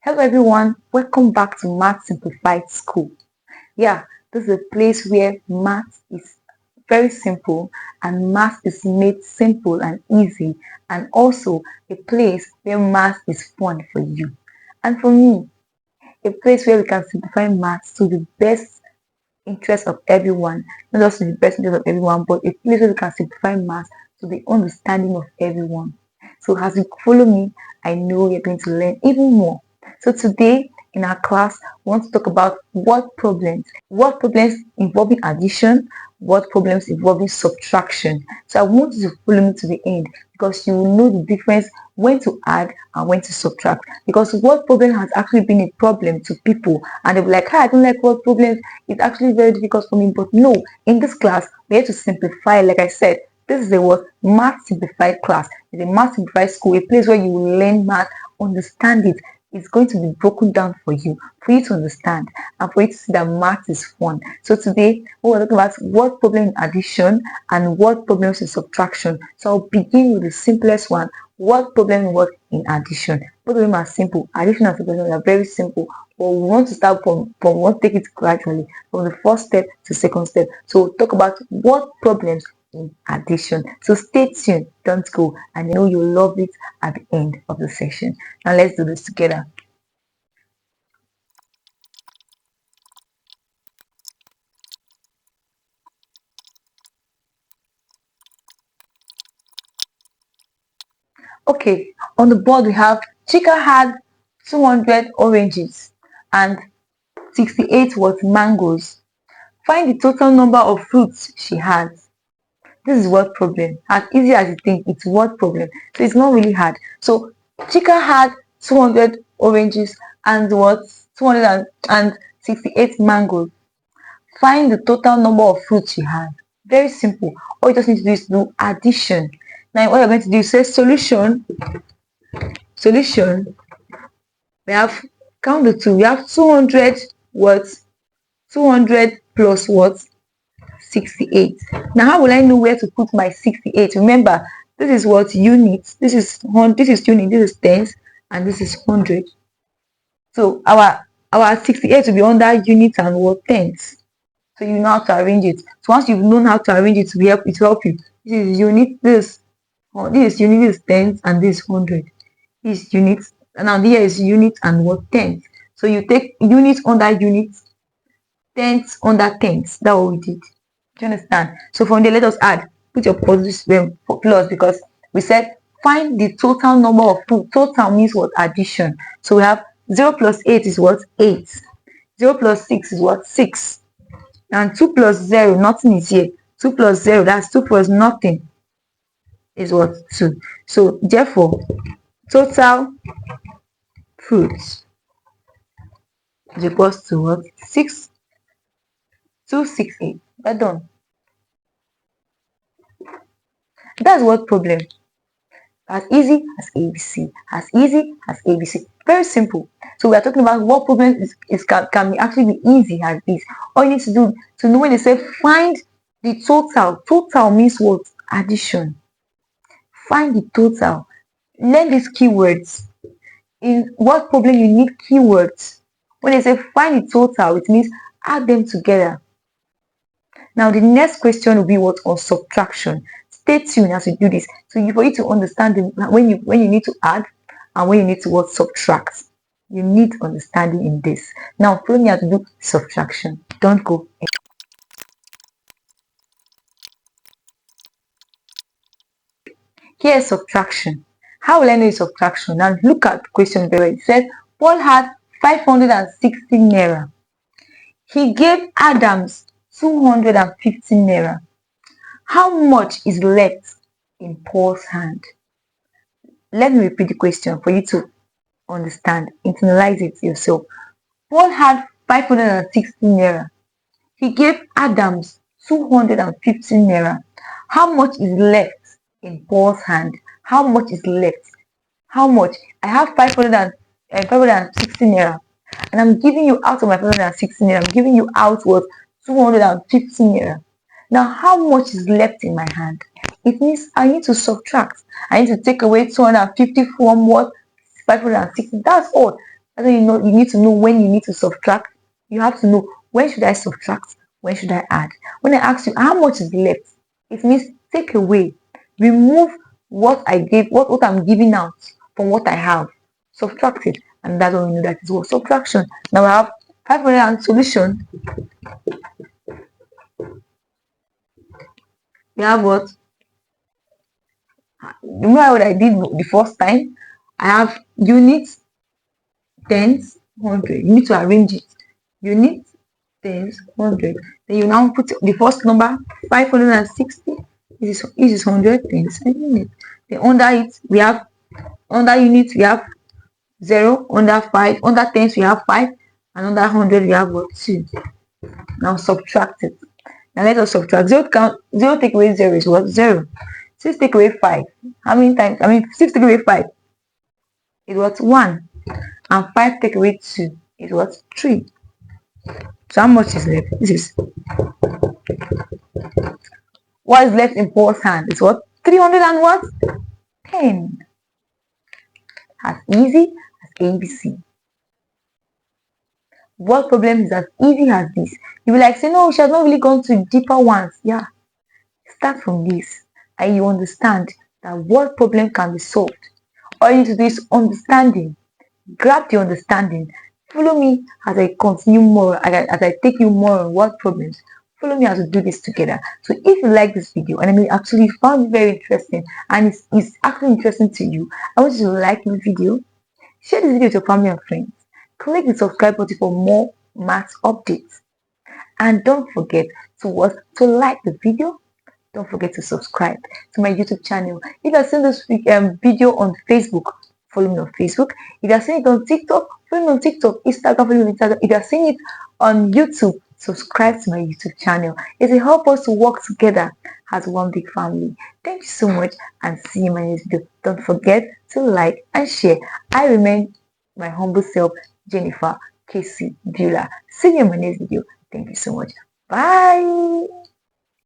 Hello everyone, welcome back to Maths-Simplified School. Yeah, this is a place where math is very simple and math is made simple and easy, and also a place where math is fun for you. And for me, a place where we can simplify maths to the best interest of everyone, not just to the best interest of everyone, but a place where we can simplify maths to the understanding of everyone. So as you follow me, I know you're going to learn even more. So today in our class, we want to talk about what problems involving addition, what problems involving subtraction. So I want you to follow me to the end because you will know the difference when to add and when to subtract. Because word problem has actually been a problem to people and they'll be like, I don't like word problems. It's actually very difficult for me. But no, in this class, we have to simplify. Like I said, this is a what Math Simplified class. It's a Math Simplified school, a place where you will learn math, understand it. It's going to be broken down for you to understand and for you to see that math is fun. So today we're talking about word problem in addition and word problems in subtraction. So I'll begin with the simplest one. Word problem in addition. Both of them are simple. Addition and subtraction are very simple. But we want to start from one, take it gradually from the first step to second step. So we'll talk about word problems in addition. So stay tuned, don't go, and I know you'll love it at the end of the session. Now let's do this together. Okay, on the board we have Chika had 200 oranges and 68 was mangoes. Find the total number of fruits she has. This is word problem. As easy as you think, it's word problem. So it's not really hard. So Chika had 200 oranges and what 268 mangoes. Find the total number of fruits she has. Very simple. All you just need to do is do addition. Now what you're going to do is say solution. We have count the two. We have 200 what? 200 plus what? 68. Now how will I know where to put my 68? Remember, this is what units. This is unit, this is tens, and this is 100. So our 68 will be under units and what tens. So you know how to arrange it. So once you've known how to arrange it, it will help you. This is unit, this is unit, this is tens, and this is 100. This is units, and now here is units and what tens. So you take units under units, tens under tens. That's what we did. Do you understand? So from there, let us add. Put your plus because we said find the total number of fruit. Total means what? Addition. So we have 0 plus 8 is what? 8. 0 plus 6 is what? 6. And 2 plus 0, nothing is here. 2 plus 0, that's 2 plus nothing is what? 2. So therefore, total fruits is equals to what? 6. 268. We're done. That's word problem. As easy as ABC. As easy as ABC. Very simple. So we are talking about what problem can actually be easy as this. All you need to do to know when they say find the total. Total means what? Addition. Find the total. Learn these keywords. In what problem you need keywords. When they say find the total, it means add them together. Now the next question will be what? On subtraction. Stay tuned as we do this. So for you to understand when you need to add and when you need to what? Subtract. You need understanding in this. Now follow me how to do subtraction. Don't go. Here's subtraction. How will I know subtraction? Now look at the question very well. It says Paul had 560 naira. He gave Adams 250 naira. How much is left in Paul's hand? Let me repeat the question for you to understand, internalize it yourself. Paul had 560 naira. He gave Adams 250 naira. How much is left in Paul's hand? How much is left? How much? I have 560 naira, and I'm giving you out of my 560 naira. I'm giving you out what? 250 naira. Now, how much is left in my hand? It means I need to subtract. I need to take away 250 from what? 560. That's all. That's when you need to know when you need to subtract. You have to know, when should I subtract? When should I add? When I ask you how much is left, it means take away, remove what I gave, what I'm giving out from what I have. Subtract it. And that's when we know that is what subtraction. Now we have 500 and solution. We have what? Remember what I did the first time? I have units, tens, 100. You need to arrange it. Units, tens, 100. Then you now put the first number, 560. This is 100, tens, and units. Then under it, we have, under units, we have 0, under 5, under tens, we have 5, and under 100, we have what? 2. Now subtract it. Now let us subtract. 0 take away 0 is what? 0. 6 take away 5. How many times? 6 take away 5 is what? 1. And 5 take away 2 is what? 3. So how much is left? This is what is left in Paul's hand. It's what? 300 and what? 10. As easy as ABC. What problem is as easy as this? You will like say, no, she has not really gone to deeper ones. Yeah. Start from this and you understand that what problem can be solved. All you need to do is understanding. Grab the understanding. Follow me as I continue more, as I take you more on what problems. Follow me as we do this together. So if you like this video and I mean actually found it very interesting and it's actually interesting to you, I want you to like the video, share this video with your family and friends. Click the subscribe button for more maths updates. And don't forget to like the video. Don't forget to subscribe to my YouTube channel. If you are seeing this video on Facebook, follow me on Facebook. If you are seeing it on TikTok, follow me on TikTok. Instagram, follow me on Instagram. If you are seeing it on YouTube, subscribe to my YouTube channel. It will help us to work together as one big family. Thank you so much and see you in my next video. Don't forget to like and share. I remain my humble self, Jennifer Casey Beulah. See you in my next video. Thank you so much. Bye.